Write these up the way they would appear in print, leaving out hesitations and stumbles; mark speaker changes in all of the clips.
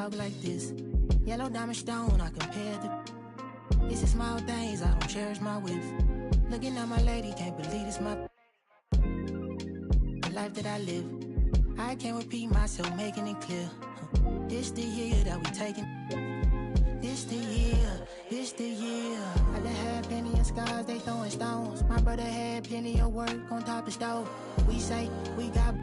Speaker 1: talk like this. Yellow diamond stone, I compare the. It's the small things, I don't cherish my whips. Looking at my lady, can't believe it's my. The life that I live. I can't repeat myself, making it clear. This the year that we taking. This the year, this the year. I done had plenty of scars, they throwing stones. My brother had plenty of work on top of stove. We say we got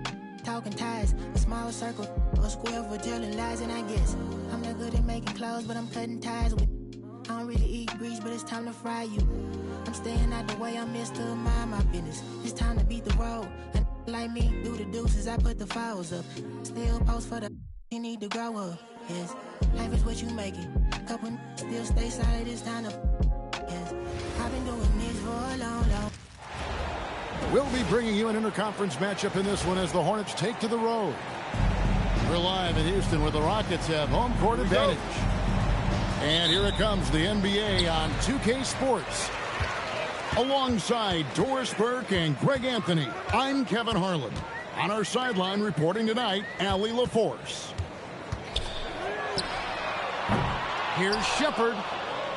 Speaker 1: talking ties, a small circle, a square for telling lies, and I guess I'm not good at making clothes, but I'm cutting ties with. I don't really eat grease, but it's time to fry you. I'm staying out the way, I'm Mr. Mind my business. It's time to beat the road. And like me, do the deuces, I put the fouls up. Still post for the you need to grow up. Yes, life is what you make it. Couple still stay solid, it's time to. Yes, I've been doing this for a long.
Speaker 2: We'll be bringing you an interconference matchup in this one as the Hornets take to the road. We're live in Houston where the Rockets have home court advantage. And here it comes, the NBA on 2K Sports. Alongside Doris Burke and Greg Anthony, I'm Kevin Harlan. On our sideline reporting tonight, Allie LaForce. Here's Shepard,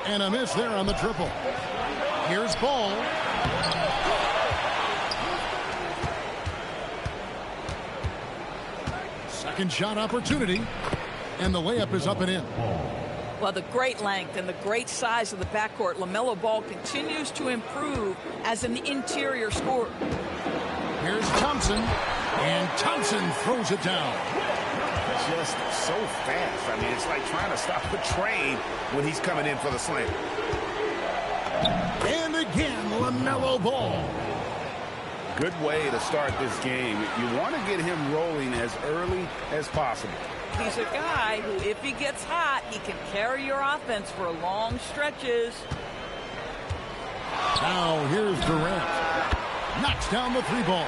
Speaker 2: and a miss there on the triple. Here's Ball. Second shot opportunity, and the layup is up and in.
Speaker 3: Well, the great length and the great size of the backcourt, LaMelo Ball continues to improve as an interior scorer.
Speaker 2: Here's Thompson, and Thompson throws it down.
Speaker 4: Just so fast. I mean, it's like trying to stop a train when he's coming in for the slam.
Speaker 2: And again, LaMelo Ball.
Speaker 4: Good way to start this game. You want to get him rolling as early as possible.
Speaker 3: He's a guy who, if he gets hot, he can carry your offense for long stretches.
Speaker 2: Now here's Durant. Knocks down the three ball.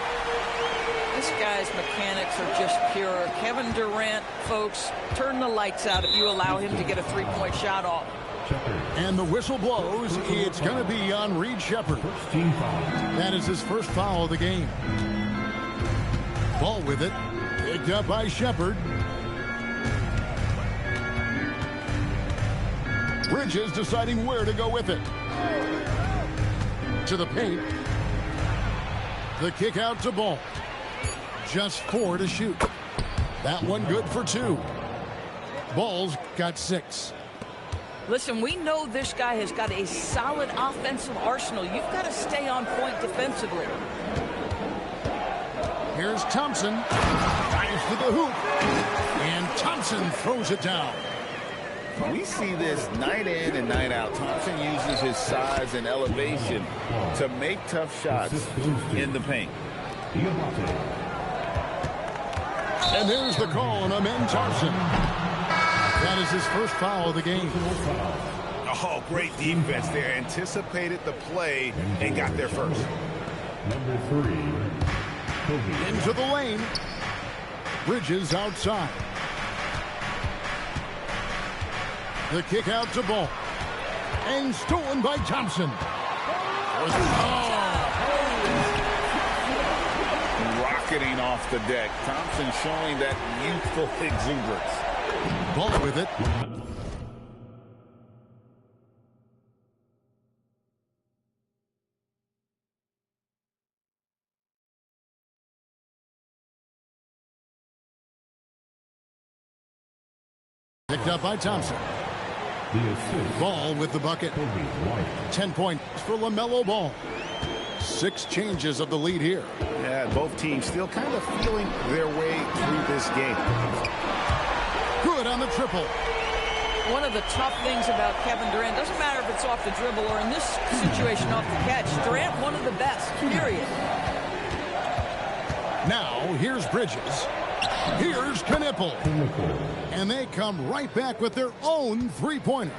Speaker 3: This guy's mechanics are just pure. Kevin Durant, folks, turn the lights out if you allow him to get a three-point shot off.
Speaker 2: And the whistle blows. It's going to be on Reed Shepard. That is his first foul of the game. Ball with it. Picked up by Shepard. Bridges deciding where to go with it. To the paint. The kick out to Ball. Just 4 to shoot. That one good for 2. Ball's got 6.
Speaker 3: Listen, we know this guy has got a solid offensive arsenal. You've got to stay on point defensively.
Speaker 2: Here's Thompson. Dives to the hoop. And Thompson throws it down.
Speaker 4: We see this night in and night out. Thompson uses his size and elevation to make tough shots in the paint.
Speaker 2: And there's the call on Amen Thompson. That is his first foul of the game.
Speaker 4: Oh, great defense there. Anticipated the play and got there first.
Speaker 5: Number 3.
Speaker 2: Into the lane. Bridges outside. The kick out to Ball. And stolen by Thompson.
Speaker 4: Rocketing off the deck. Thompson showing that youthful exuberance.
Speaker 2: Ball with it. Picked up by Thompson. Ball with the bucket. 10 points for LaMelo Ball. 6 changes of the lead here.
Speaker 4: Yeah, both teams still kind of feeling their way through this game.
Speaker 2: Good on the triple.
Speaker 3: One of the tough things about Kevin Durant, doesn't matter if it's off the dribble or in this situation off the catch, Durant one of the best, period.
Speaker 2: Now, here's Bridges. Here's Knipple. And they come right back with their own three-pointer.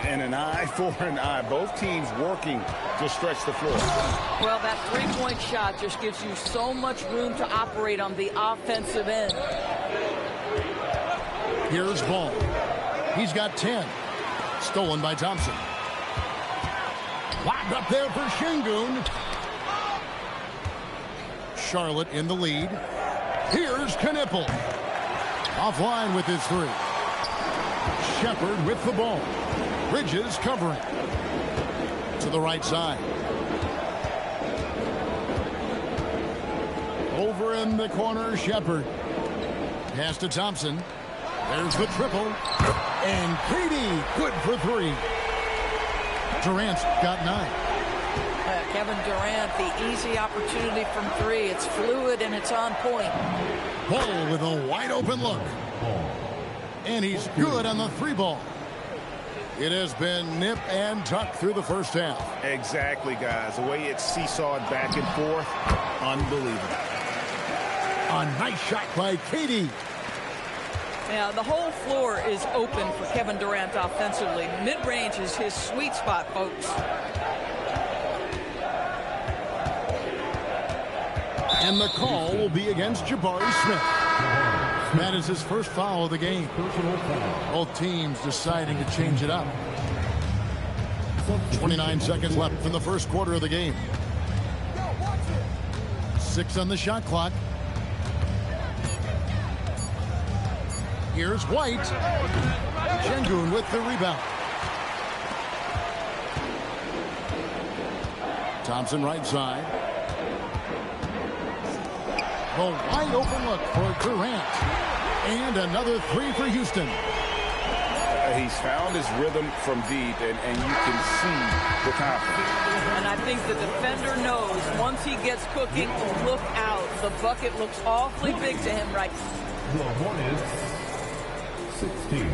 Speaker 4: And an eye for an eye. Both teams working to stretch the floor.
Speaker 3: Well, that three-point shot just gives you so much room to operate on the offensive end.
Speaker 2: Here's Ball. He's got 10. Stolen by Thompson. Locked up there for Şengün. Charlotte in the lead. Here's Knipple. Offline with his three. Shepard with the ball. Bridges covering. To the right side. Over in the corner, Shepard. Pass to Thompson. There's the triple. And Katie, good for three. Durant's got 9.
Speaker 3: Kevin Durant, the easy opportunity from 3. It's fluid and it's on point.
Speaker 2: Ball with a wide open look. And he's good on the 3-ball. It has been nip and tuck through the first half.
Speaker 4: Exactly, guys. The way it's seesawed back and forth, unbelievable.
Speaker 2: A nice shot by Katie.
Speaker 3: Now, the whole floor is open for Kevin Durant offensively. Mid-range is his sweet spot, folks.
Speaker 2: And the call will be against Jabari Smith. That is his first foul of the game. Both teams deciding to change it up. 29 seconds left in the first quarter of the game. 6 on the shot clock. Here's White. Şengün with the rebound. Thompson right side. A wide open look for Durant. And another 3 for Houston.
Speaker 4: He's found his rhythm from deep, and you can see the confidence.
Speaker 3: And I think the defender knows once he gets cooking, look out. The bucket looks awfully big to him right now.
Speaker 5: The Hornets, 16.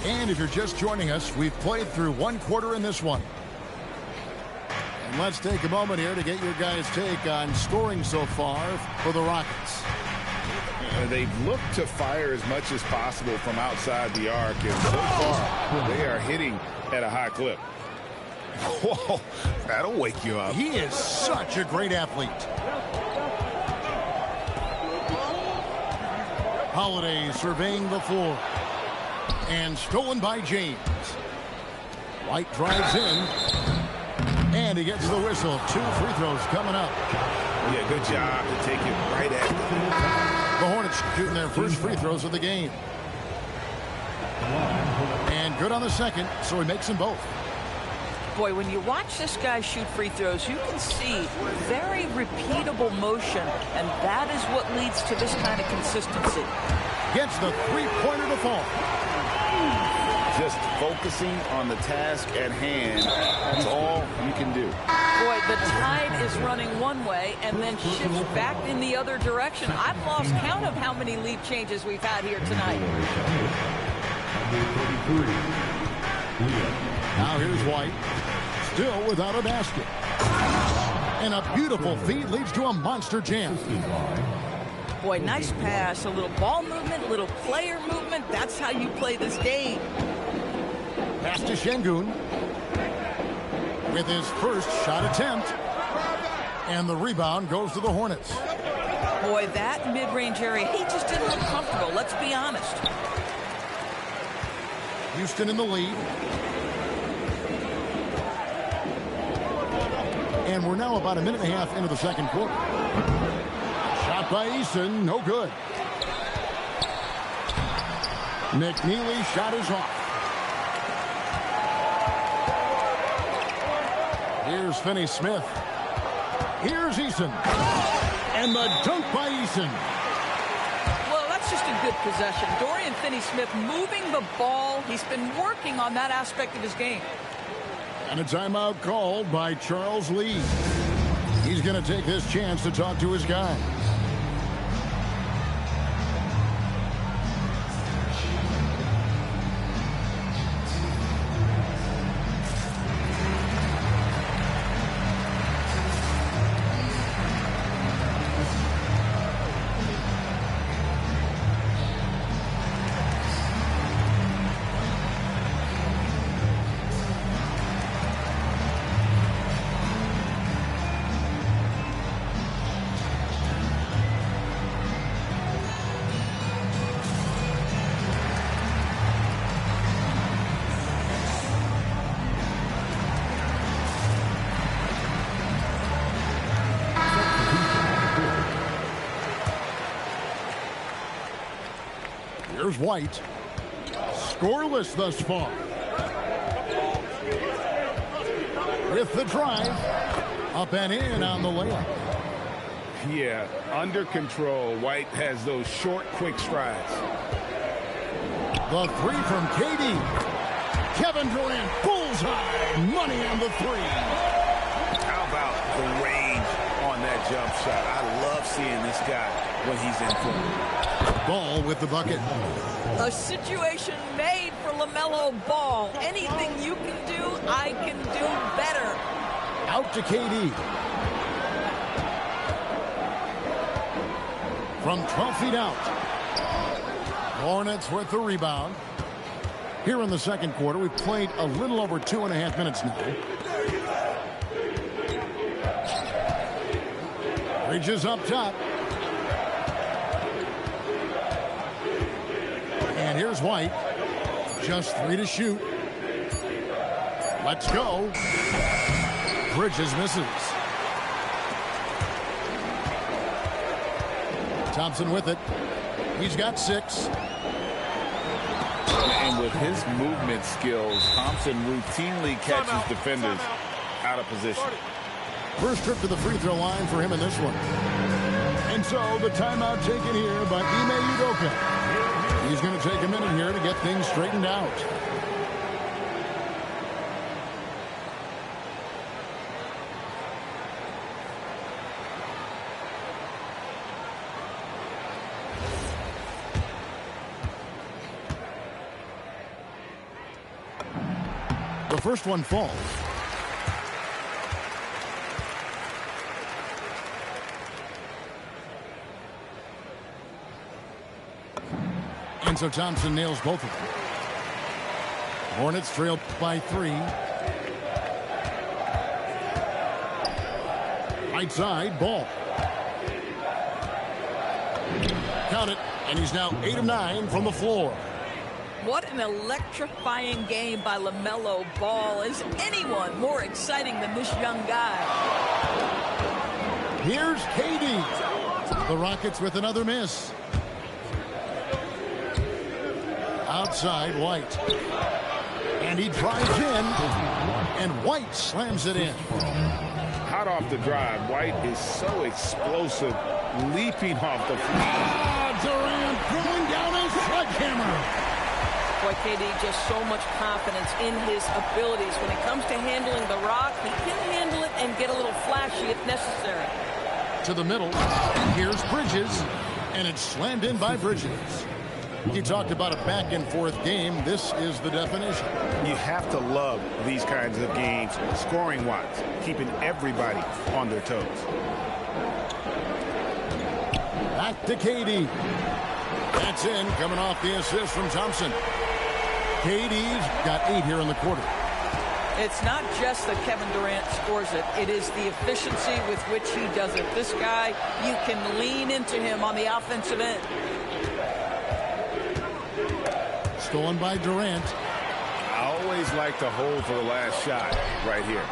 Speaker 2: And if you're just joining us, we've played through 1 quarter in this one. And let's take a moment here to get your guys' take on scoring so far for the Rockets.
Speaker 4: They've looked to fire as much as possible from outside the arc, and so far they are hitting at a high clip. Whoa, that'll wake you up.
Speaker 2: He is such a great athlete. Holiday surveying the floor. And stolen by James. White drives in. And he gets the whistle. 2 free throws coming up.
Speaker 4: Yeah, good job to take it right at
Speaker 2: the Hornets shooting their first free throws of the game. And good on the second, so he makes them both.
Speaker 3: Boy, when you watch this guy shoot free throws, you can see very repeatable motion, and that is what leads to this kind of consistency.
Speaker 2: Gets the three-pointer to fall.
Speaker 4: Just focusing on the task at hand, that's all you can do.
Speaker 3: Boy, the tide is running one way and then shifts back in the other direction. I've lost count of how many lead changes we've had here tonight.
Speaker 2: Now here's White. Still without a basket. And a beautiful feed leads to a monster jam.
Speaker 3: Boy, nice pass. A little ball movement, a little player movement. That's how you play this game.
Speaker 2: Pass to Şengün. With his first shot attempt. And the rebound goes to the Hornets.
Speaker 3: Boy, that mid-range area, he just didn't look comfortable. Let's be honest.
Speaker 2: Houston in the lead. And we're now about a minute and a half into the second quarter. Shot by Eason, no good. McNeely shot is off. Here's Finney-Smith. Here's Eason. And the dunk by Eason.
Speaker 3: Well, that's just a good possession. Dorian Finney-Smith moving the ball. He's been working on that aspect of his game.
Speaker 2: And a timeout called by Charles Lee. He's going to take this chance to talk to his guy. Here's White. Scoreless thus far. With the drive. Up and in on the layup.
Speaker 4: Yeah, under control. White has those short, quick strides.
Speaker 2: The three from KD. Kevin Durant, bullseye. Money on the three.
Speaker 4: How about the range on that jump shot? I love seeing this guy when he's in form.
Speaker 2: Ball with the bucket.
Speaker 3: A situation made for LaMelo Ball. Anything you can do, I can do better.
Speaker 2: Out to KD. From 12 feet out. Hornets with the rebound. Here in the second quarter, we've played a little over 2.5 minutes now. Bridges up top. And here's White. Just 3 to shoot. Let's go. Bridges misses. Thompson with it. He's got 6.
Speaker 4: And with his movement skills, Thompson routinely catches defenders out of position.
Speaker 2: First trip to the free throw line for him in this one. And so the timeout taken here by Ime Udoka. He's going to take a minute here to get things straightened out. The first one falls. And so Thompson nails both of them. Hornets trail by 3. Right side, Ball. Count it, and he's now 8 of 9 from the floor.
Speaker 3: What an electrifying game by LaMelo Ball. Is anyone more exciting than this young guy?
Speaker 2: Here's KD. The Rockets with another miss. Outside, White. And he drives in. And White slams it in.
Speaker 4: Hot off the drive. White is so explosive, leaping off the floor.
Speaker 2: Durant throwing down his sledgehammer.
Speaker 3: Boy, KD, just so much confidence in his abilities. When it comes to handling the rock, he can handle it and get a little flashy if necessary.
Speaker 2: To the middle. Here's Bridges. And it's slammed in by Bridges. You talked about a back-and-forth game. This is the definition.
Speaker 4: You have to love these kinds of games, scoring-wise, keeping everybody on their toes.
Speaker 2: Back to KD. That's in, coming off the assist from Thompson. KD's got 8 here in the quarter.
Speaker 3: It's not just that Kevin Durant scores it. It is the efficiency with which he does it. This guy, you can lean into him on the offensive end.
Speaker 2: Stolen by Durant.
Speaker 4: I always like to hold for the last shot right here.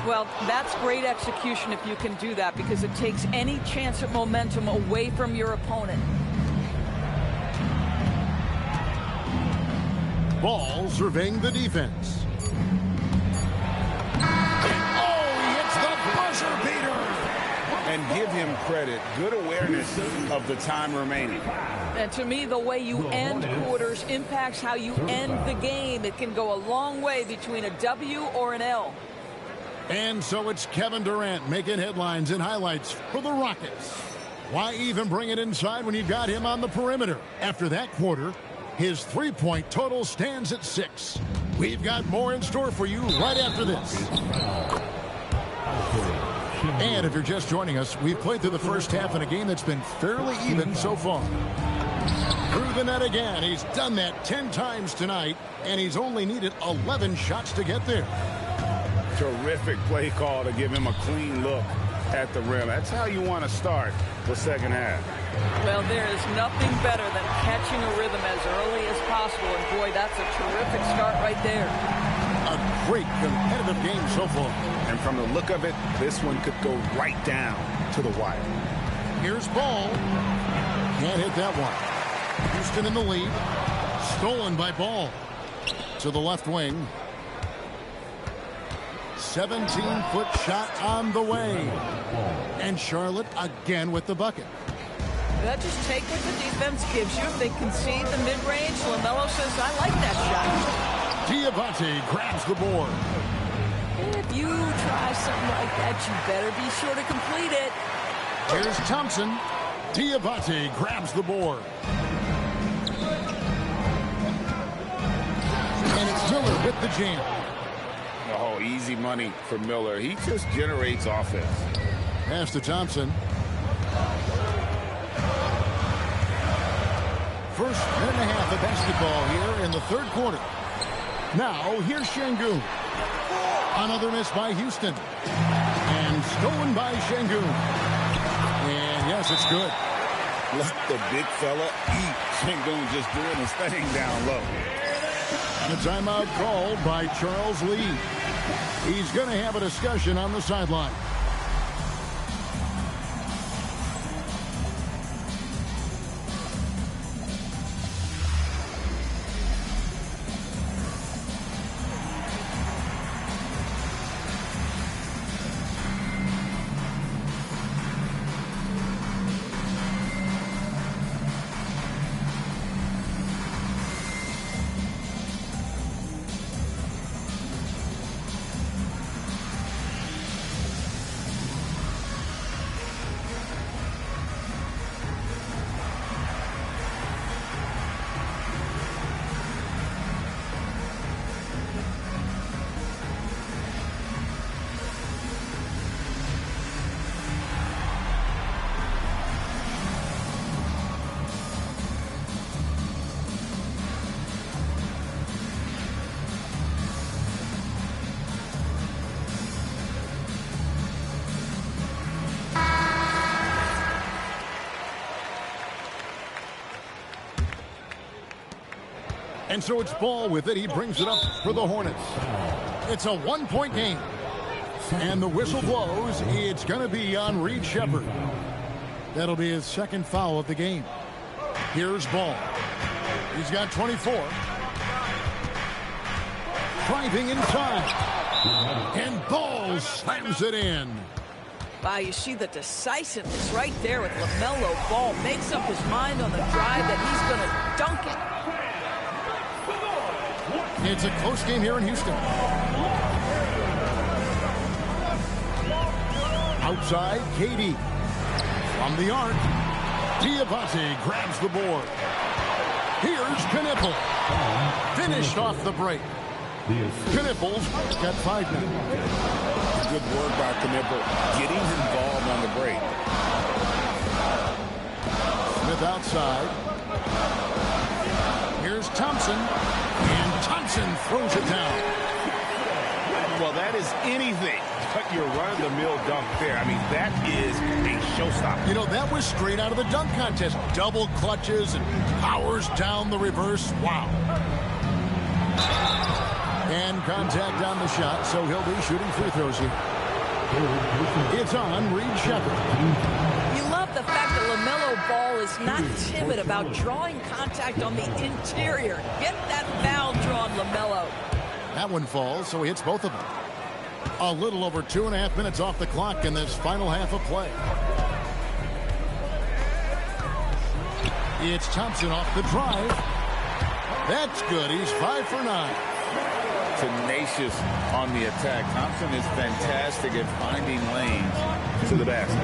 Speaker 3: Well, that's great execution if you can do that, because it takes any chance at momentum away from your opponent.
Speaker 2: Ball surveying the defense. Oh, he hits the buzzer beater.
Speaker 4: And give him credit. Good awareness of the time remaining.
Speaker 3: And to me, the way you end quarters impacts how you end the game. It can go a long way between a W or an L.
Speaker 2: And so it's Kevin Durant making headlines and highlights for the Rockets. Why even bring it inside when you've got him on the perimeter? After that quarter, his three-point total stands at 6. We've got more in store for you right after this. And if you're just joining us, we've played through the first half in a game that's been fairly even so far. Through the net again. He's done that 10 times tonight, and he's only needed 11 shots to get there.
Speaker 4: Terrific play call to give him a clean look at the rim. That's how you want to start the second half.
Speaker 3: Well, there is nothing better than catching a rhythm as early as possible. And, boy, that's a terrific start right there.
Speaker 2: A great competitive game so far.
Speaker 4: And from the look of it, this one could go right down to the wire.
Speaker 2: Here's Ball. Can't hit that one. Houston in the lead. Stolen by Ball. To the left wing. 17-foot shot on the way. And Charlotte again with the bucket.
Speaker 3: They'll just take what the defense gives you. If they concede the mid-range, LaMelo says, I like that shot.
Speaker 2: Diabate grabs the board.
Speaker 3: If you try something like that, you better be sure to complete it.
Speaker 2: Here's Thompson. Diabate grabs the board. And it's Miller with the jam.
Speaker 4: Oh, easy money for Miller. He just generates offense.
Speaker 2: Pass to Thompson. First minute and a half of basketball here in the third quarter. Now, here's Şengün. Another miss by Houston. And stolen by Şengün. And yes, it's good.
Speaker 4: Let the big fella eat. Şengün just doing his thing down low.
Speaker 2: The timeout called by Charles Lee. He's going to have a discussion on the sideline. And so it's Ball with it. He brings it up for the Hornets. It's a one-point game. And the whistle blows. It's going to be on Reed Sheppard. That'll be his second foul of the game. Here's Ball. He's got 24. Driving inside. And Ball slams it in.
Speaker 3: Wow, you see the decisiveness right there with LaMelo Ball. Makes up his mind on the drive that he's going to dunk it.
Speaker 2: It's a close game here in Houston. Outside, KD. From the arc, Diabate grabs the board. Here's Knipple. Finished off the break. Knipple's got 5 now.
Speaker 4: Good work by Knipple, getting involved on the break.
Speaker 2: Smith outside. Here's Thompson. And Thompson throws it down.
Speaker 4: Well, that is anything but your run-of-the-mill dunk there. I mean, that is a showstopper.
Speaker 2: You know, that was straight out of the dunk contest. Double clutches and powers down the reverse. Wow. And contact on the shot, so he'll be shooting free throws here. It's on Reed Sheppard.
Speaker 3: You love the fact that LaMelo Ball is not timid about drawing contact on the interior. Get that foul drawn, LaMelo.
Speaker 2: That one falls, so he hits both of them. A little over 2.5 minutes off the clock in this final half of play. It's Thompson off the drive. That's good. He's 5 for 9.
Speaker 4: Tenacious on the attack. Thompson is fantastic at finding lanes to the basket.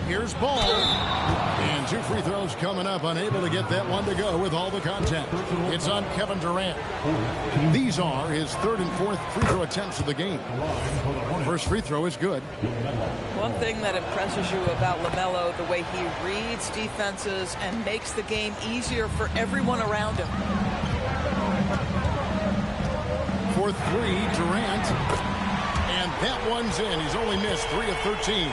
Speaker 2: Here's Ball. And 2 free throws coming up. Unable to get that one to go with all the contact. It's on Kevin Durant. These are his 3rd and 4th free throw attempts of the game. First free throw is good.
Speaker 3: One thing that impresses you about LaMelo, the way he reads defenses and makes the game easier for everyone around him.
Speaker 2: For 3, Durant. And that one's in. He's only missed 3 of 13.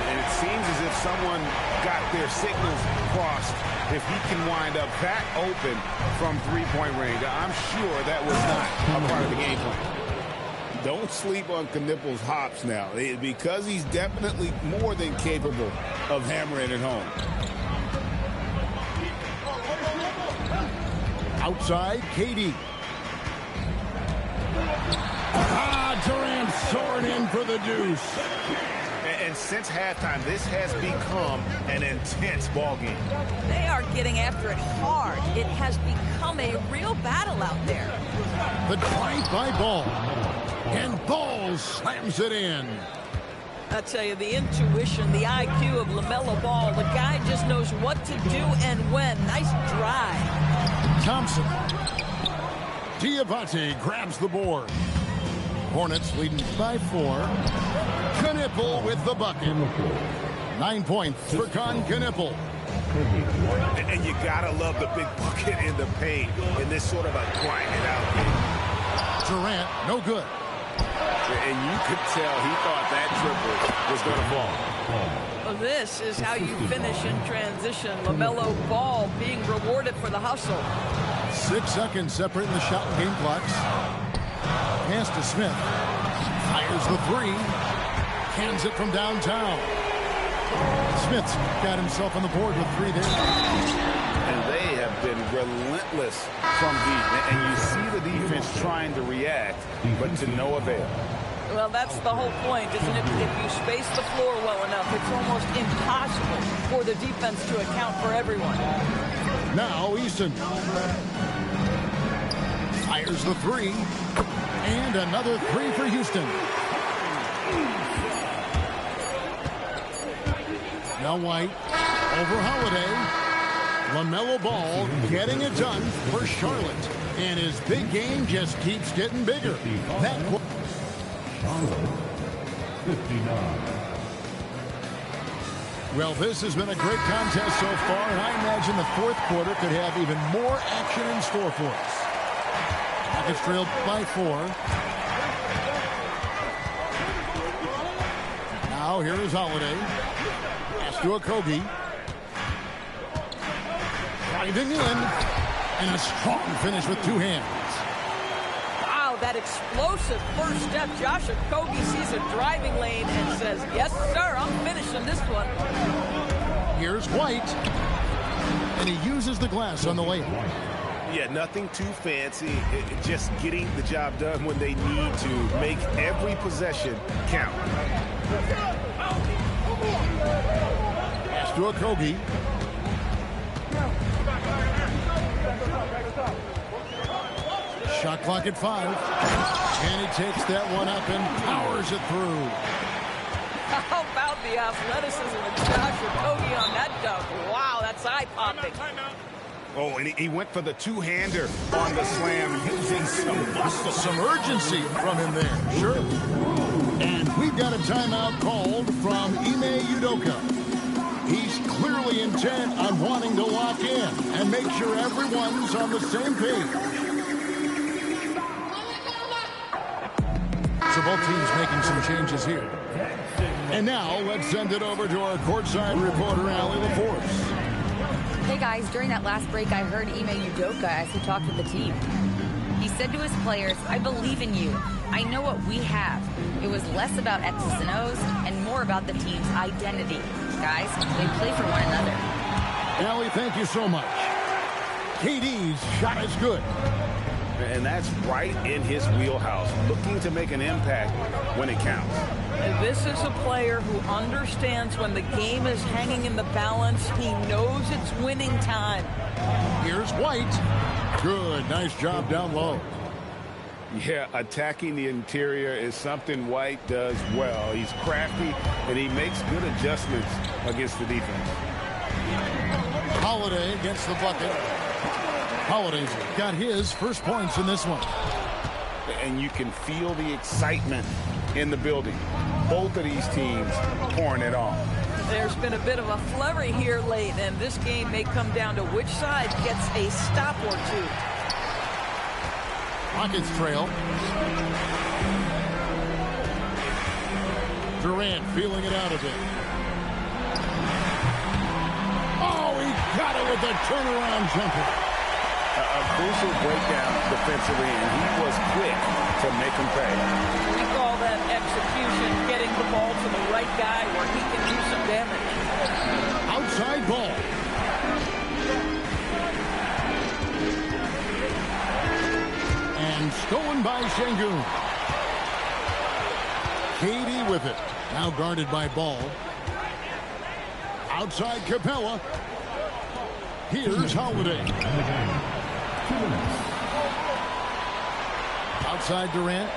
Speaker 4: And it seems as if someone got their signals crossed. If he can wind up that open from 3-point range, I'm sure that was not a part of the game plan. Don't sleep on Knippel's hops now, because he's definitely more than capable of hammering it home.
Speaker 2: Outside, KD. Durant soaring in for the deuce.
Speaker 4: And since halftime, this has become an intense ball game.
Speaker 3: They are getting after it hard. It has become a real battle out there.
Speaker 2: The drive by Ball. And Ball slams it in.
Speaker 3: I tell you, the intuition, the IQ of LaMelo Ball, the guy just knows what to do and when. Nice drive.
Speaker 2: Thompson. Diabate grabs the board. Hornets leading by 4. Knippel with the bucket. 9 points for Knippel.
Speaker 4: And you gotta love the big bucket in the paint in this sort of a grind it out game.
Speaker 2: Durant, no good.
Speaker 4: And you could tell he thought that triple was going to fall.
Speaker 3: Well, this is how you finish in transition. LaMelo Ball being rewarded for the hustle.
Speaker 2: 6 seconds separating the shot and game clocks. Pass to Smith. Fires the 3. Hands it from downtown. Smith's got himself on the board with 3 there.
Speaker 4: And they have been relentless from deep. And you see the defense trying to react, but to no avail.
Speaker 3: Well, that's the whole point, isn't it? If you space the floor well enough, it's almost impossible for the defense to account for everyone.
Speaker 2: Now Easton. Fires the 3. And another 3 for Houston. Now White over Holiday. LaMelo Ball getting it done for Charlotte. And his big game just keeps getting bigger. That
Speaker 5: Charlotte, 59.
Speaker 2: Well, this has been a great contest so far, and I imagine the fourth quarter could have even more action in store for us. Rockets trailed by 4. Now here is Holiday. Pass to Okogie. Driving in. And a strong finish with 2 hands.
Speaker 3: Wow, that explosive first step. Josh Okogie sees a driving lane and says, yes, sir, I'm finishing this one.
Speaker 2: Here's White. And he uses the glass on the layup.
Speaker 4: Yeah, nothing too fancy. Just getting the job done when they need to. Make every possession count.
Speaker 2: Pass to Okogie. Shot clock at 5. And he takes that one up and powers it through.
Speaker 3: How about the athleticism of Josh Okogie on that dunk? Wow, that's eye-popping.
Speaker 4: Oh, and he went for the 2-hander on the slam, using some muscle.
Speaker 2: Some urgency from him there. Sure. And we've got a timeout called from Ime Udoka. He's clearly intent on wanting to lock in and make sure everyone's on the same page. So both teams making some changes here. And now let's send it over to our courtside reporter, Allie LaForce.
Speaker 6: Hey guys, during that last break I heard Ime Udoka as he talked with the team. He said to his players, I believe in you. I know what we have. It was less about X's and O's and more about the team's identity. Guys, they play for one another.
Speaker 2: Allie, thank you so much. KD's shot is good.
Speaker 4: And that's right in his wheelhouse, looking to make an impact when it counts.
Speaker 3: This is a player who understands when the game is hanging in the balance. He knows it's winning time.
Speaker 2: Here's White. Good, nice job down low.
Speaker 4: Yeah, attacking the interior is something White does well. He's crafty, and he makes good adjustments against the defense.
Speaker 2: Holiday against the bucket. Holiday's got his first points in this one.
Speaker 4: And you can feel the excitement in the building. Both of these teams pouring it on.
Speaker 3: There's been a bit of a flurry here late, and this game may come down to which side gets a stop or 2.
Speaker 2: Rockets trail. Durant feeling it out a bit. Oh, he got it with the turnaround jumper.
Speaker 4: A crucial breakdown defensively, and he was quick to make him pay.
Speaker 3: We call that execution, getting the ball to the right guy where he can do some damage.
Speaker 2: Outside ball. And stolen by Şengün. Katie with it. Now guarded by Ball. Outside Capella. Here's Holiday. Outside Durant.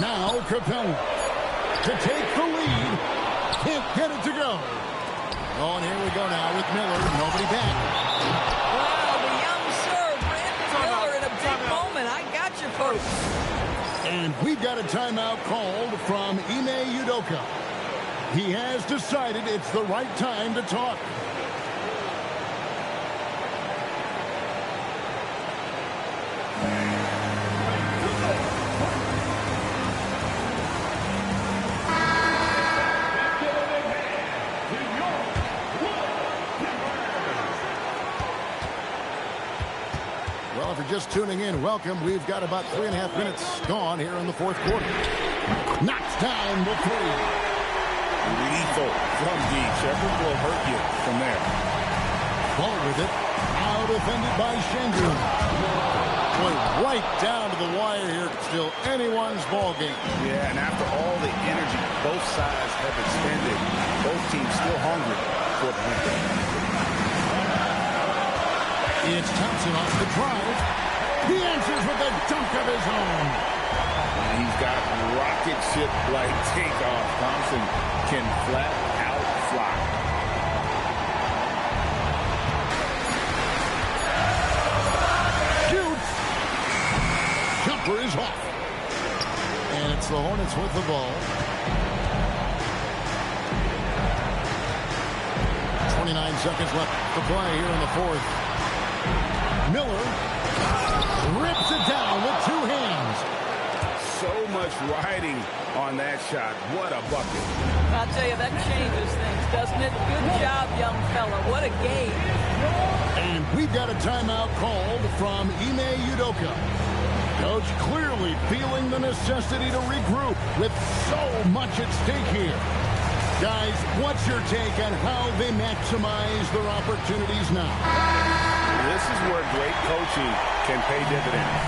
Speaker 2: Now Capella. To take the lead. Can't get it to go. Oh, and here we go now with Miller. Nobody back.
Speaker 3: Wow, the young serve. Brandon Miller in a big moment. I got you, folks.
Speaker 2: And we've got a timeout called from Ime Udoka. He has decided it's the right time to talk. Well, if you're just tuning in, welcome. We've got about 3.5 minutes gone here in the fourth quarter. Knocks down the three.
Speaker 4: Lethal from deep. Shepard will hurt you from there.
Speaker 2: Ball with it. Now defended by Şengün. Boy, right down to the wire here. Still anyone's ball game.
Speaker 4: Yeah, and after all the energy both sides have expended, both teams still hungry for the win.
Speaker 2: It's Thompson off the drive. He answers with a dunk of his own.
Speaker 4: And he's got rocket ship-like takeoff. Thompson can flat out fly.
Speaker 2: Shoots. Jumper is off. And it's the Hornets with the ball. 29 seconds left to play here in the fourth. Miller rips it down with two hands.
Speaker 4: So much riding on that shot. What a bucket.
Speaker 3: I'll tell you, that changes things, doesn't it? Good job, young fella. What a game.
Speaker 2: And we've got a timeout called from Ime Udoka. Coach clearly feeling the necessity to regroup with so much at stake here. Guys, what's your take on how they maximize their opportunities now?
Speaker 4: This is where great coaching can pay dividends.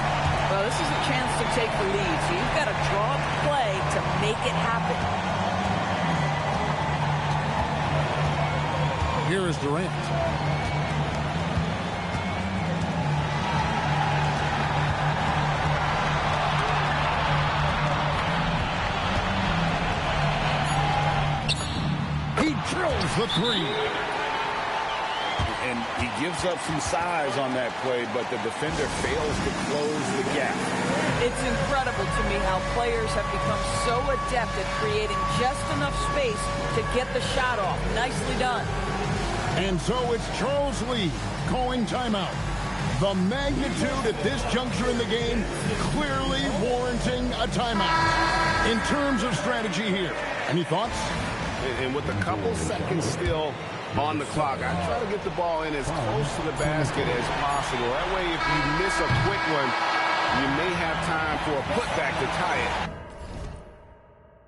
Speaker 3: Well, this is a chance to take the lead, so you've got to draw up the play to make it happen.
Speaker 2: Here is Durant. He drills the three.
Speaker 4: And he gives up some size on that play, but the defender fails to close the gap.
Speaker 3: It's incredible to me how players have become so adept at creating just enough space to get the shot off. Nicely done.
Speaker 2: And so it's Charles Lee calling timeout. The magnitude at this juncture in the game clearly warranting a timeout. In terms of strategy here, any thoughts?
Speaker 7: And with a couple seconds still on the clock, I try to get the ball in as close to the basket as possible. That way, if you miss a quick one, you may have time for a putback to tie it.